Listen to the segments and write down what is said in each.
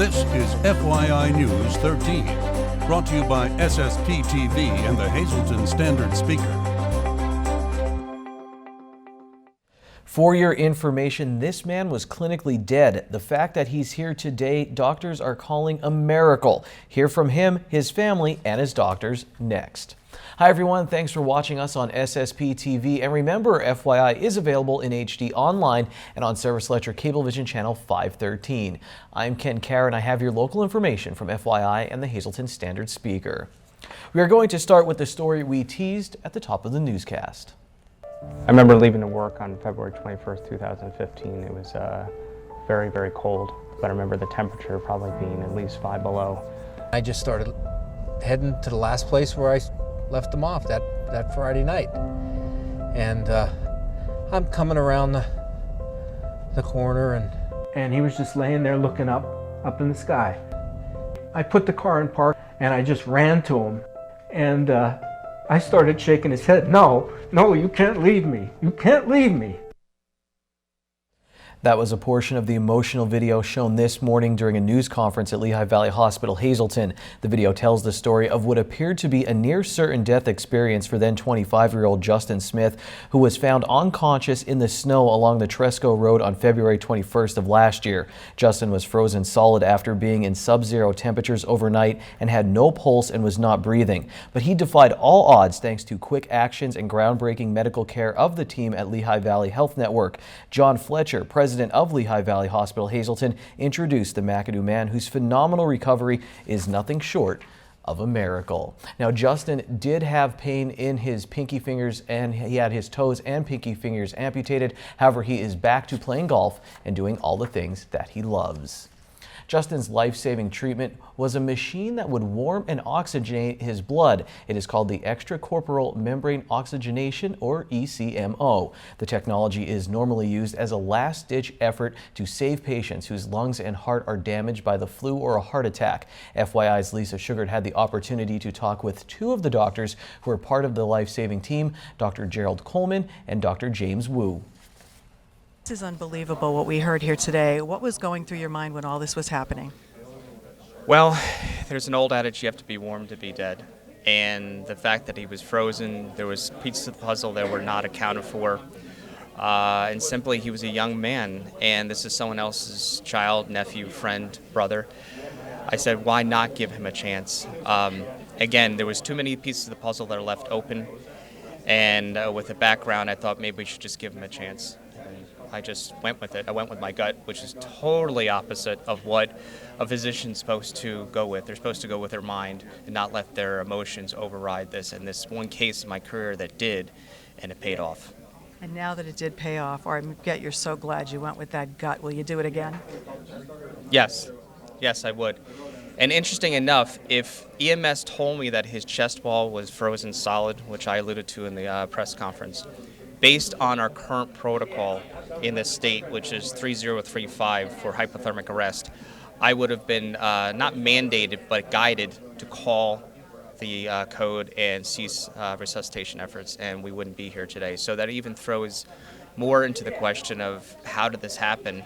This is FYI News 13, brought to you by SSPTV and the Hazleton Standard Speaker. For your information, this man was clinically dead. The fact that he's here today, doctors are calling a miracle. Hear from him, his family, and his doctors next. Hi everyone, thanks for watching us on SSPTV, and remember, FYI is available in HD online and on Service Electric Cablevision Channel 513. I'm Ken Carr, and I have your local information from FYI and the Hazleton Standard Speaker. We are going to start with the story we teased at the top of the newscast. I remember leaving to work on February 21st, 2015. It was very, very cold, but I remember the temperature probably being at least 5 below. I just started heading to the last place where I left them off that Friday night. And I'm coming around the corner and he was just laying there looking up in the sky. I put the car in park and I just ran to him, and I started shaking his head. No, you can't leave me. You can't leave me. That was a portion of the emotional video shown this morning during a news conference at Lehigh Valley Hospital, Hazleton. The video tells the story of what appeared to be a near-certain death experience for then 25-year-old Justin Smith, who was found unconscious in the snow along the Tresco Road on February 21st of last year. Justin was frozen solid after being in sub-zero temperatures overnight and had no pulse and was not breathing. But he defied all odds thanks to quick actions and groundbreaking medical care of the team at Lehigh Valley Health Network. John Fletcher, president of Lehigh Valley Hospital Hazleton, introduced the McAdoo man, whose phenomenal recovery is nothing short of a miracle. Now, Justin did have pain in his pinky fingers, and he had his toes and pinky fingers amputated. However, he is back to playing golf and doing all the things that he loves. Justin's life-saving treatment was a machine that would warm and oxygenate his blood. It is called the extracorporeal membrane oxygenation, or ECMO. The technology is normally used as a last-ditch effort to save patients whose lungs and heart are damaged by the flu or a heart attack. FYI's Lisa Sugart had the opportunity to talk with two of the doctors who are part of the life-saving team, Dr. Gerald Coleman and Dr. James Wu. This is unbelievable what we heard here today. What was going through your mind when all this was happening? Well, there's an old adage, you have to be warm to be dead. And the fact that he was frozen, there was pieces of the puzzle that were not accounted for. And simply, he was a young man, and this is someone else's child, nephew, friend, brother. I said, why not give him a chance? Again, there was too many pieces of the puzzle that are left open. And with the background, I thought maybe we should just give him a chance. I just went with it. I went with my gut, which is totally opposite of what a physician's supposed to go with. They're supposed to go with their mind and not let their emotions override this. And this one case in my career that did, and it paid off. And now that it did pay off, or I bet you're so glad you went with that gut. Will you do it again? Yes. Yes, I would. And interesting enough, if EMS told me that his chest wall was frozen solid, which I alluded to in the press conference, based on our current protocol in this state, which is 3035 for hypothermic arrest, I would have been not mandated but guided to call the code and cease resuscitation efforts, and we wouldn't be here today. So that even throws more into the question of how did this happen.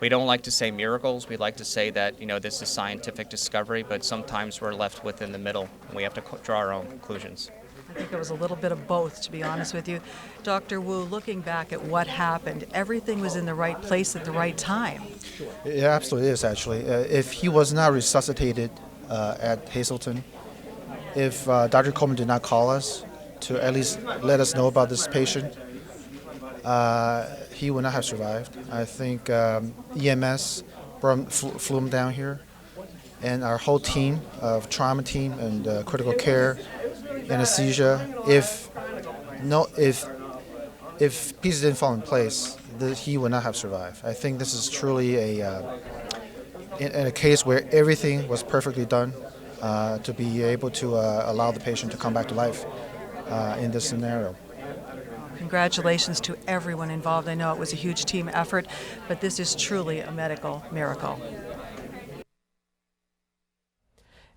We don't like to say miracles. We like to say that, this is scientific discovery, but sometimes we're left within the middle and we have to draw our own conclusions. I think it was a little bit of both, to be honest with you. Dr. Wu, looking back at what happened, everything was in the right place at the right time. It absolutely is, actually. If he was not resuscitated at Hazleton, if Dr. Coleman did not call us to at least let us know about this patient, he would not have survived. I think EMS flew him down here, and our whole team of trauma team and critical care, anesthesia. If pieces didn't fall in place, he would not have survived. I think this is truly a case where everything was perfectly done to be able to allow the patient to come back to life in this scenario. Congratulations to everyone involved. I know it was a huge team effort, but this is truly a medical miracle.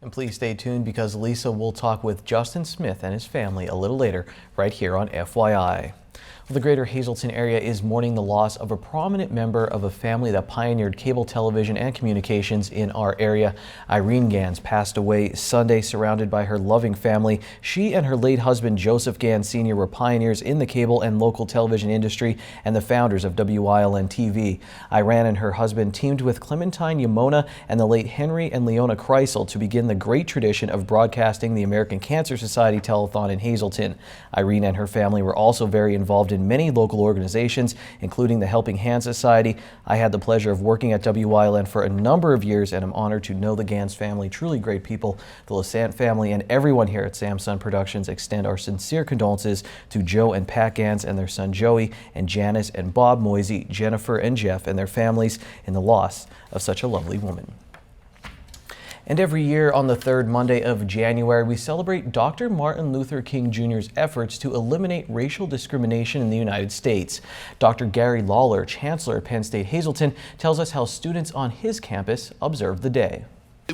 And please stay tuned, because Lisa will talk with Justin Smith and his family a little later right here on FYI. Well, the greater Hazleton area is mourning the loss of a prominent member of a family that pioneered cable television and communications in our area. Irene Gans passed away Sunday, surrounded by her loving family. She and her late husband, Joseph Gans Sr., were pioneers in the cable and local television industry and the founders of WILN TV. Irene and her husband teamed with Clementine Yamona and the late Henry and Leona Kreisel to begin the great tradition of broadcasting the American Cancer Society Telethon in Hazleton. Irene and her family were also very involved in many local organizations, including the Helping Hand Society. I had the pleasure of working at WILN for a number of years and am honored to know the Gans family, truly great people. The Lasant family and everyone here at Samson Productions extend our sincere condolences to Joe and Pat Gans and their son Joey, and Janice and Bob Moisey, Jennifer and Jeff and their families in the loss of such a lovely woman. And every year on the third Monday of January, we celebrate Dr. Martin Luther King Jr.'s efforts to eliminate racial discrimination in the United States. Dr. Gary Lawler, Chancellor at Penn State Hazleton, tells us how students on his campus observe the day.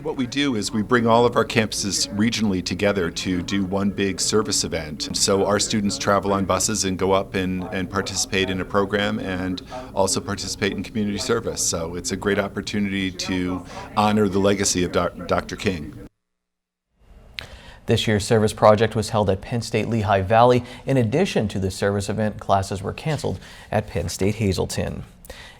What we do is we bring all of our campuses regionally together to do one big service event. So our students travel on buses and go up and participate in a program and also participate in community service. So it's a great opportunity to honor the legacy of Dr. King. This year's service project was held at Penn State Lehigh Valley. In addition to the service event, classes were canceled at Penn State Hazleton.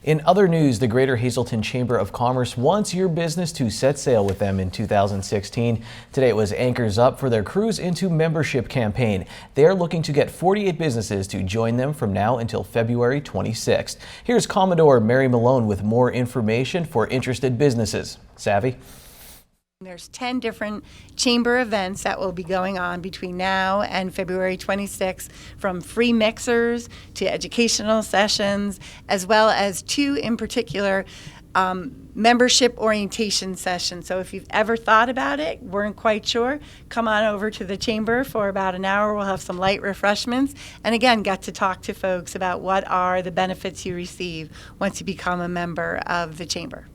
In other news, the Greater Hazleton Chamber of Commerce wants your business to set sail with them in 2016. Today it was Anchors Up for their Cruise into Membership campaign. They are looking to get 48 businesses to join them from now until February 26th. Here's Commodore Mary Malone with more information for interested businesses. Savvy? There's 10 different chamber events that will be going on between now and February 26th, from free mixers to educational sessions, as well as 2 in particular membership orientation sessions. So if you've ever thought about it, weren't quite sure, come on over to the chamber for about an hour. We'll have some light refreshments, and again, get to talk to folks about what are the benefits you receive once you become a member of the chamber.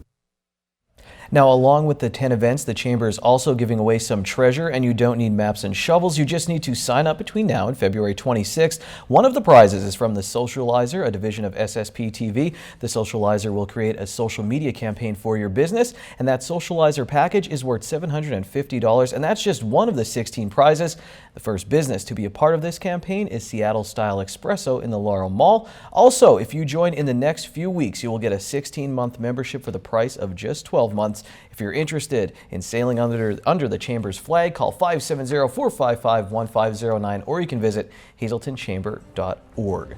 Now, along with the 10 events, the Chamber is also giving away some treasure, and you don't need maps and shovels. You just need to sign up between now and February 26th. One of the prizes is from the Socializer, a division of SSPTV. The Socializer will create a social media campaign for your business, and that Socializer package is worth $750, and that's just one of the 16 prizes. The first business to be a part of this campaign is Seattle Style Espresso in the Laurel Mall. Also, if you join in the next few weeks, you will get a 16-month membership for the price of just 12 months. If you're interested in sailing under the Chamber's flag, call 570-455-1509, or you can visit hazletonchamber.org.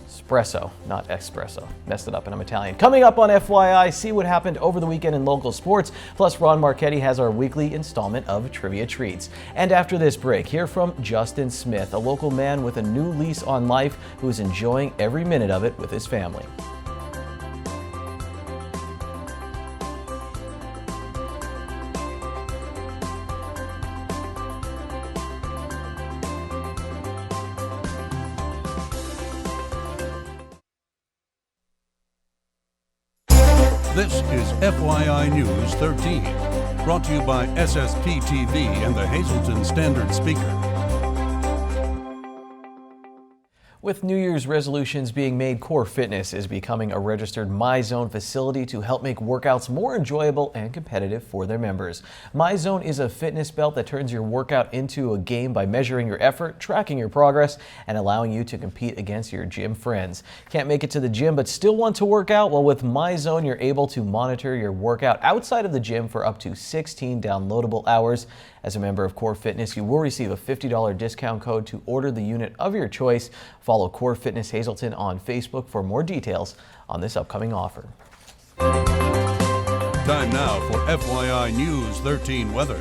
Espresso, not espresso. Messed it up and I'm Italian. Coming up on FYI, see what happened over the weekend in local sports. Plus, Ron Marchetti has our weekly installment of Trivia Treats. And after this break, hear from Justin Smith, a local man with a new lease on life who is enjoying every minute of it with his family. This is FYI News 13, brought to you by SSPTV and the Hazleton Standard Speaker. With New Year's resolutions being made, Core Fitness is becoming a registered MyZone facility to help make workouts more enjoyable and competitive for their members. MyZone is a fitness belt that turns your workout into a game by measuring your effort, tracking your progress, and allowing you to compete against your gym friends. Can't make it to the gym but still want to work out? Well, with MyZone, you're able to monitor your workout outside of the gym for up to 16 downloadable hours. As a member of Core Fitness, you will receive a $50 discount code to order the unit of your choice. Follow Core Fitness Hazleton on Facebook for more details on this upcoming offer. Time now for FYI News 13 weather.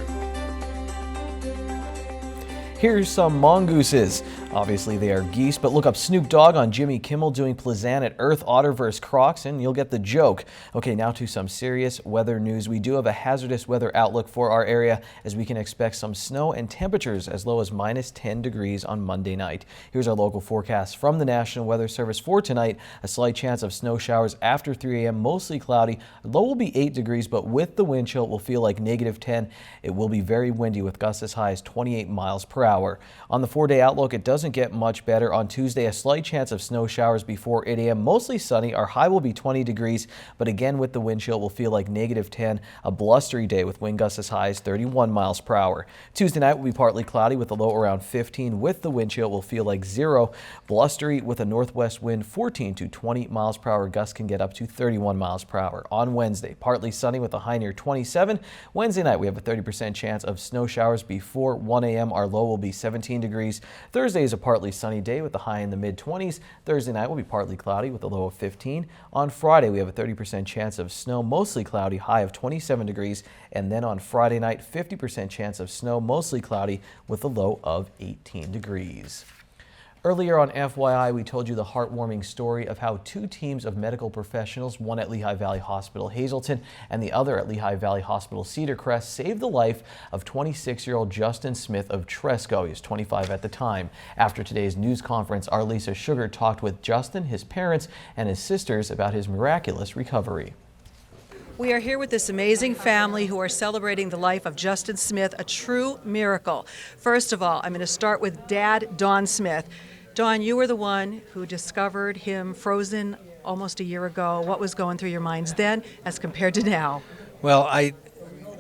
Here's some mongooses. Obviously they are geese, but look up Snoop Dogg on Jimmy Kimmel doing Plezan at Earth Otter vs. Crocs and you'll get the joke. Okay, now to some serious weather news. We do have a hazardous weather outlook for our area as we can expect some snow and temperatures as low as -10 degrees on Monday night. Here's our local forecast from the National Weather Service for tonight. A slight chance of snow showers after 3 a.m., mostly cloudy. Low will be 8 degrees, but with the wind chill it will feel like -10. It will be very windy with gusts as high as 28 miles per hour. On the 4-day outlook, it does doesn't get much better. On Tuesday, a slight chance of snow showers before 8 a.m. Mostly sunny. Our high will be 20 degrees, but again with the wind chill, it will feel like -10. A blustery day with wind gusts as high as 31 miles per hour. Tuesday night will be partly cloudy with a low around 15. With the wind chill, it will feel like 0. Blustery with a northwest wind 14 to 20 miles per hour. Gusts can get up to 31 miles per hour. On Wednesday, partly sunny with a high near 27. Wednesday night, we have a 30% chance of snow showers before 1 a.m. Our low will be 17 degrees. Thursday is a partly sunny day with a high in the mid-20s. Thursday night will be partly cloudy with a low of 15. On Friday, we have a 30% chance of snow, mostly cloudy, high of 27 degrees. And then on Friday night, 50% chance of snow, mostly cloudy with a low of 18 degrees. Earlier on FYI, we told you the heartwarming story of how 2 teams of medical professionals, one at Lehigh Valley Hospital Hazelton and the other at Lehigh Valley Hospital Cedar Crest, saved the life of 26-year-old Justin Smith of Tresco. He was 25 at the time. After today's news conference, our Lisa Sugar talked with Justin, his parents, and his sisters about his miraculous recovery. We are here with this amazing family who are celebrating the life of Justin Smith, a true miracle. First of all, I'm going to start with Dad, Don Smith. Don, you were the one who discovered him frozen almost a year ago. What was going through your minds then as compared to now? Well,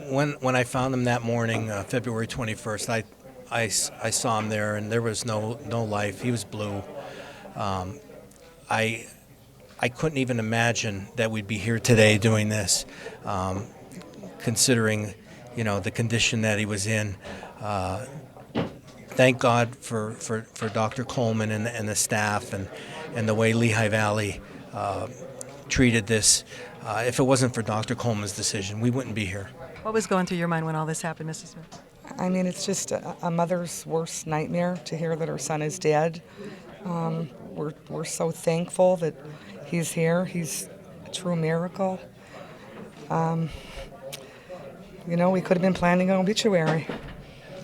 when I found him that morning, February 21st, I saw him there, and there was no life. He was blue. I couldn't even imagine that we'd be here today doing this, considering, the condition that he was in. Thank God for Dr. Coleman and the staff and the way Lehigh Valley treated this. If it wasn't for Dr. Coleman's decision, we wouldn't be here. What was going through your mind when all this happened, Mrs. Smith? I mean, it's just a mother's worst nightmare to hear that her son is dead. We're so thankful that he's here. He's a true miracle. We could have been planning an obituary.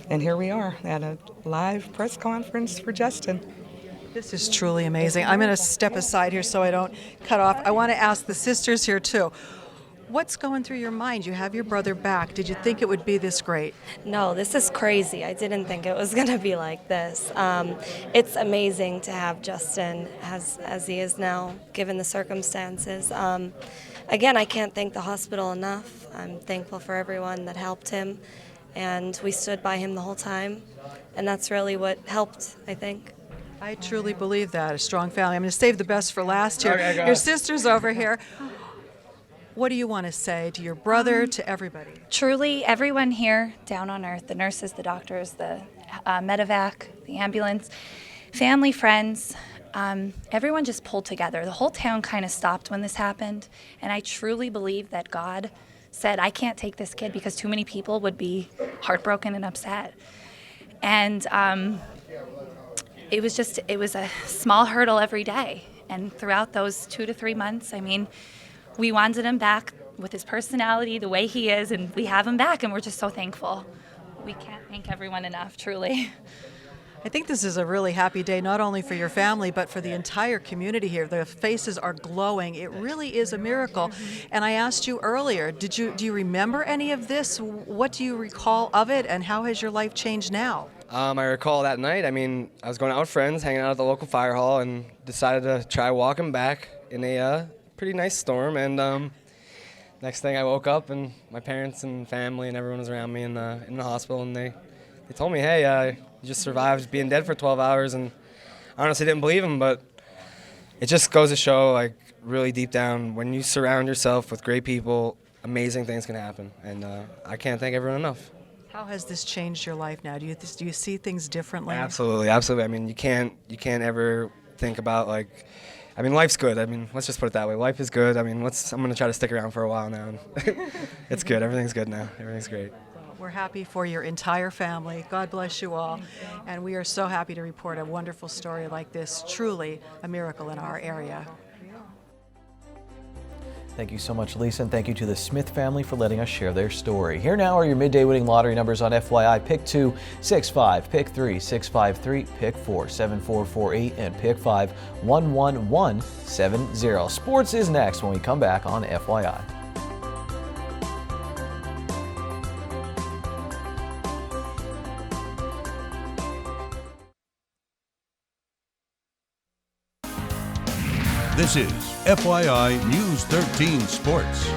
And here we are at a live press conference for Justin. This is truly amazing. I'm going to step aside here so I don't cut off. I want to ask the sisters here too. What's going through your mind? You have your brother back. Did you think it would be this great? No, this is crazy. I didn't think it was going to be like this. It's amazing to have Justin as he is now, given the circumstances. Again, I can't thank the hospital enough. I'm thankful for everyone that helped him. And we stood by him the whole time, and that's really what helped, I think. I truly believe that, a strong family. I'm going to save the best for last here. Your sister's over here. What do you want to say to your brother, to everybody? Truly, everyone here down on earth, the nurses, the doctors, the medevac, the ambulance, family, friends, everyone just pulled together. The whole town kind of stopped when this happened, and I truly believe that God said, I can't take this kid because too many people would be heartbroken and upset. And it was a small hurdle every day. And throughout those 2 to 3 months, we wanted him back with his personality, the way he is, and we have him back, and we're just so thankful. We can't thank everyone enough, truly. I think this is a really happy day, not only for your family, but for the entire community here. The faces are glowing. It really is a miracle. And I asked you earlier, do you remember any of this? What do you recall of it, and how has your life changed now? I recall that night, I was going out with friends, hanging out at the local fire hall, and decided to try walking back in a pretty nice storm. And next thing I woke up, and my parents and family and everyone was around me in the hospital, and they told me, hey, you just survived being dead for 12 hours, and I honestly didn't believe him, but it just goes to show, really deep down, when you surround yourself with great people, amazing things can happen, and I can't thank everyone enough. How has this changed your life now? Do you see things differently? Absolutely. You can't ever think about, life's good. Let's just put it that way. Life is good. I'm going to try to stick around for a while now. It's good. Everything's good now. Everything's great. We're happy for your entire family. God bless you all. And we are so happy to report a wonderful story like this. Truly a miracle in our area. Thank you so much, Lisa, and thank you to the Smith family for letting us share their story. Here now are your midday winning lottery numbers on FYI. Pick 2, 6-5, pick 3, 653, pick 4, 7448, and pick 5, 11170. Sports is next when we come back on FYI. This is FYI News 13 Sports.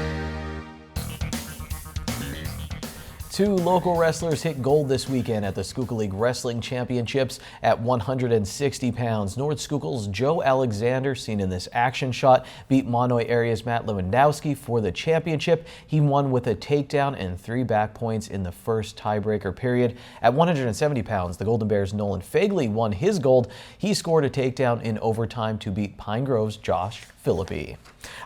Two local wrestlers hit gold this weekend at the Schuylkill League Wrestling Championships at 160 pounds. North Schuylkill's Joe Alexander, seen in this action shot, beat Monoy area's Matt Lewandowski for the championship. He won with a takedown and 3 back points in the first tiebreaker period. At 170 pounds, the Golden Bears' Nolan Fagley won his gold. He scored a takedown in overtime to beat Pine Grove's Josh Philippi.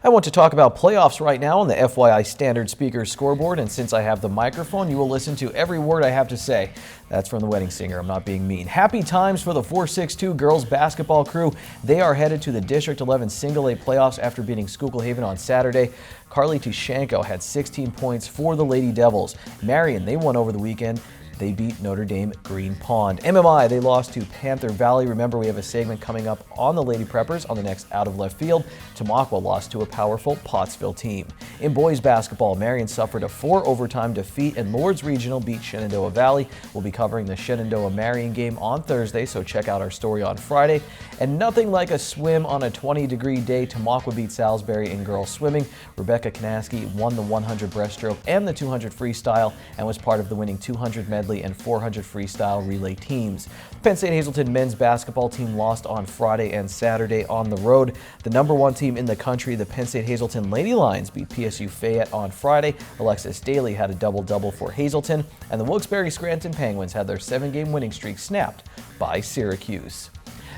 I want to talk about playoffs right now on the FYI Standard Speaker scoreboard, and since I have the microphone, you will listen to every word I have to say. That's from the wedding singer. I'm not being mean. Happy times for the 462 girls basketball crew. They are headed to the District 11 Single A playoffs after beating Schuylkill Haven on Saturday. Carly Tushenko had 16 points for the Lady Devils. Marion, they won over the weekend. They beat Notre Dame Green Pond. MMI, they lost to Panther Valley. Remember, we have a segment coming up on the Lady Preppers on the next Out of Left Field. Tamaqua lost to a powerful Pottsville team. In boys basketball, Marion suffered a 4-overtime defeat, and Lourdes Regional beat Shenandoah Valley. We'll be covering the Shenandoah-Marion game on Thursday, so check out our story on Friday. And nothing like a swim on a 20-degree day. Tamaqua beat Salisbury in girls swimming. Rebecca Kanaski won the 100 breaststroke and the 200 freestyle and was part of the winning 200 medley and 400 freestyle relay teams. Penn State Hazelton men's basketball team lost on Friday and Saturday on the road. The #1 team in the country, the Penn State Hazelton Lady Lions, beat PSU Fayette on Friday. Alexis Daly had a double-double for Hazelton, and the Wilkes-Barre Scranton Penguins had their 7-game winning streak snapped by Syracuse.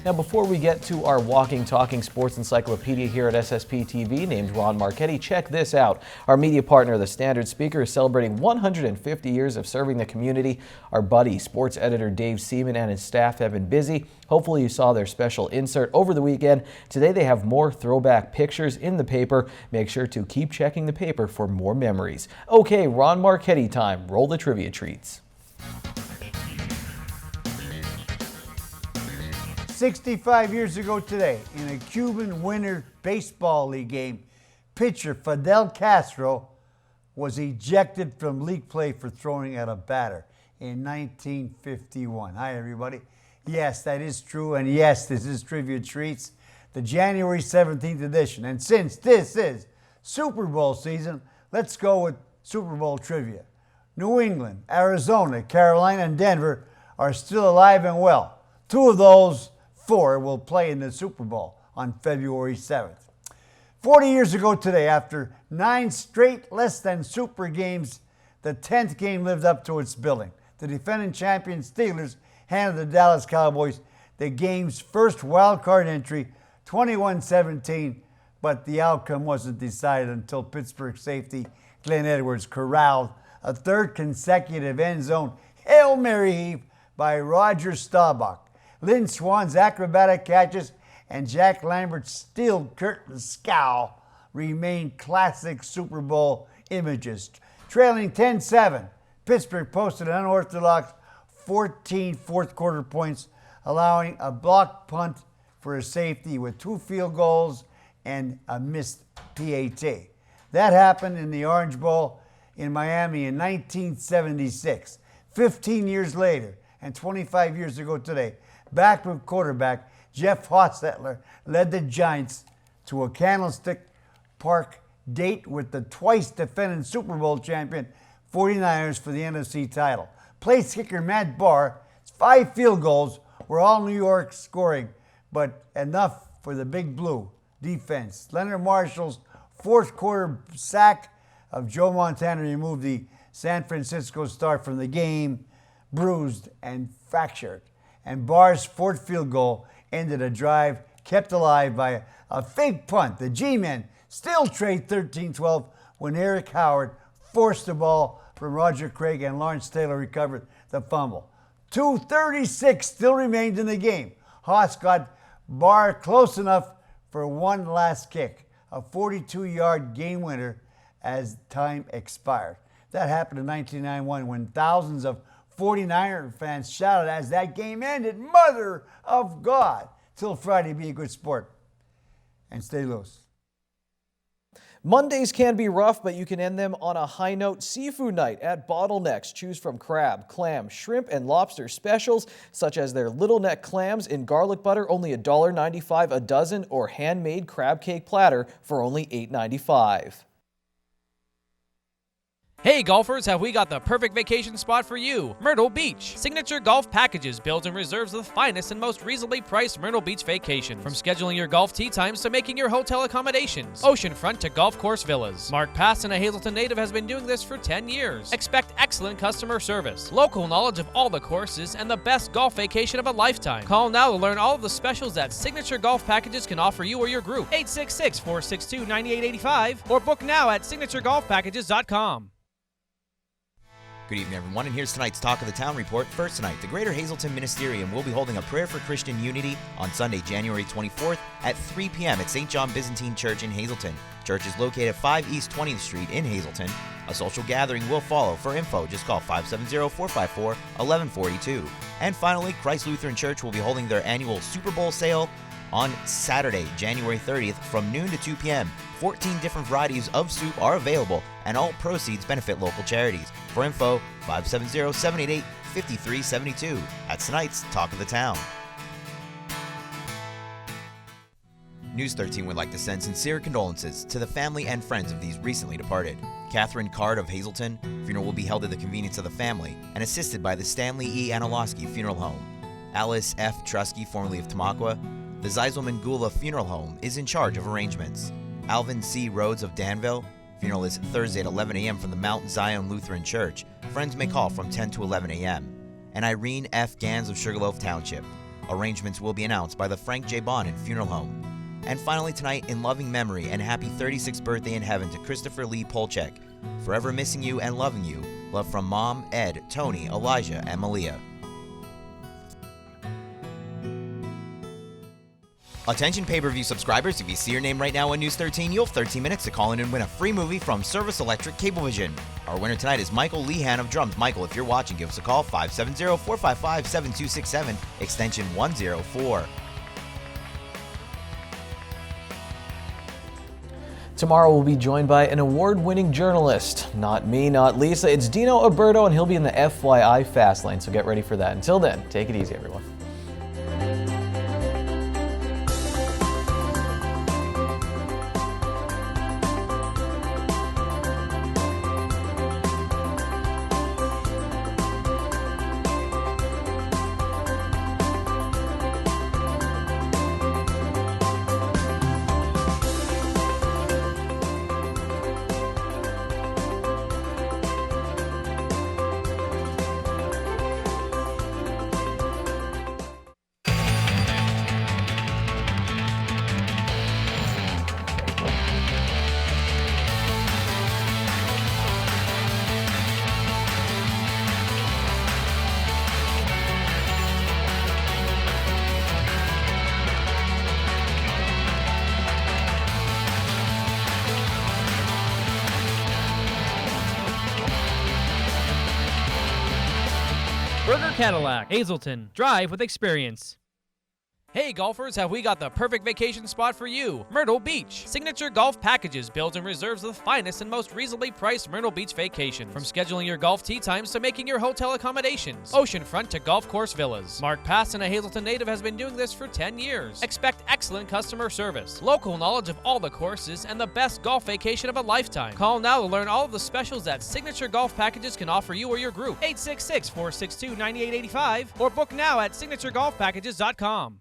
Now, before we get to our walking, talking sports encyclopedia here at SSPTV named Ron Marchetti, check this out. Our media partner, the Standard Speaker, is celebrating 150 years of serving the community. Our buddy, sports editor Dave Seaman, and his staff have been busy. Hopefully you saw their special insert over the weekend. Today they have more throwback pictures in the paper. Make sure to keep checking the paper for more memories. Okay, Ron Marchetti time. Roll the trivia treats. 65 years ago today, in a Cuban Winter Baseball League game, pitcher Fidel Castro was ejected from league play for throwing at a batter in 1951. Hi, everybody. Yes, that is true, and yes, this is Trivia Treats, the January 17th edition. And since this is Super Bowl season, let's go with Super Bowl trivia. New England, Arizona, Carolina, and Denver are still alive and well. 2 of those 4 will play in the Super Bowl on February 7th. 40 years ago today, after 9 straight less-than-super games, the 10th game lived up to its billing. The defending champion Steelers handed the Dallas Cowboys the game's first wild-card entry, 21-17, but the outcome wasn't decided until Pittsburgh safety Glenn Edwards corralled a 3rd consecutive end-zone Hail Mary heave by Roger Staubach. Lynn Swan's acrobatic catches and Jack Lambert's steel curtain scowl remain classic Super Bowl images. Trailing 10-7, Pittsburgh posted an unorthodox 14 fourth-quarter points, allowing a blocked punt for a safety with 2 field goals and a missed PAT. That happened in the Orange Bowl in Miami in 1976. 15 years later, and 25 years ago today, backup quarterback Jeff Hostetler led the Giants to a Candlestick Park date with the twice defending Super Bowl champion 49ers for the NFC title. Place kicker Matt Barr's 5 field goals were all New York scoring, but enough for the Big Blue defense. Leonard Marshall's 4th quarter sack of Joe Montana removed the San Francisco star from the game, bruised and fractured. And Barr's 4th field goal ended a drive kept alive by a fake punt. The G-men still trade 13-12 when Eric Howard forced the ball from Roger Craig and Lawrence Taylor recovered the fumble. 2:36 still remained in the game. Haas got Barr close enough for one last kick, a 42-yard game winner as time expired. That happened in 1991 when thousands of 49er fans shouted as that game ended, "Mother of God!" Till Friday, be a good sport and stay loose. Mondays can be rough, but you can end them on a high note. Seafood night at Bottlenecks. Choose from crab, clam, shrimp, and lobster specials, such as their little neck clams in garlic butter, only $1.95 a dozen, or handmade crab cake platter for only $8.95. Hey golfers, have we got the perfect vacation spot for you? Myrtle Beach. Signature Golf Packages builds and reserves the finest and most reasonably priced Myrtle Beach vacations. From scheduling your golf tee times to making your hotel accommodations. Oceanfront to golf course villas. Mark Passon, a Hazleton native, has been doing this for 10 years. Expect excellent customer service, local knowledge of all the courses, and the best golf vacation of a lifetime. Call now to learn all of the specials that Signature Golf Packages can offer you or your group. 866-462-9885 or book now at signaturegolfpackages.com. Good evening, everyone, and here's tonight's Talk of the Town report. First tonight, the Greater Hazleton Ministerium will be holding a prayer for Christian unity on Sunday, January 24th at 3 p.m. at St. John Byzantine Church in Hazleton. Church is located at 5 East 20th Street in Hazleton. A social gathering will follow. For info, just call 570-454-1142. And finally, Christ Lutheran Church will be holding their annual Super Bowl sale on Saturday, January 30th from noon to 2 p.m. 14 different varieties of soup are available, and all proceeds benefit local charities. For info, 570-788-5372. That's tonight's Talk of the Town. News 13 would like to send sincere condolences to the family and friends of these recently departed. Catherine Card of Hazleton. Funeral will be held at the convenience of the family and assisted by the Stanley E. Anilowski Funeral Home. Alice F. Trusky, formerly of Tamaqua. The Zeiselman Gula Funeral Home is in charge of arrangements. Alvin C. Rhodes of Danville. Funeral is Thursday at 11 a.m. from the Mount Zion Lutheran Church. Friends may call from 10 to 11 a.m. And Irene F. Gans of Sugarloaf Township. Arrangements will be announced by the Frank J. Bonin Funeral Home. And finally tonight, in loving memory and happy 36th birthday in heaven to Christopher Lee Polchek. Forever missing you and loving you. Love from Mom, Ed, Tony, Elijah, and Malia. Attention pay-per-view subscribers, if you see your name right now on News 13, you'll have 13 minutes to call in and win a free movie from Service Electric Cablevision. Our winner tonight is Michael Lehan of Drums. Michael, if you're watching, give us a call, 570-455-7267, extension 104. Tomorrow we'll be joined by an award-winning journalist. Not me, not Lisa, it's Dino Alberto, and he'll be in the FYI Fast Lane, so get ready for that. Until then, take it easy, everyone. Burger Cadillac, Hazleton. Drive with experience. Hey golfers, have we got the perfect vacation spot for you? Myrtle Beach. Signature Golf Packages builds and reserves the finest and most reasonably priced Myrtle Beach vacations. From scheduling your golf tee times to making your hotel accommodations. Oceanfront to golf course villas. Mark Passon, a Hazleton native, has been doing this for 10 years. Expect excellent customer service, local knowledge of all the courses, and the best golf vacation of a lifetime. Call now to learn all of the specials that Signature Golf Packages can offer you or your group. 866-462-9885 or book now at signaturegolfpackages.com.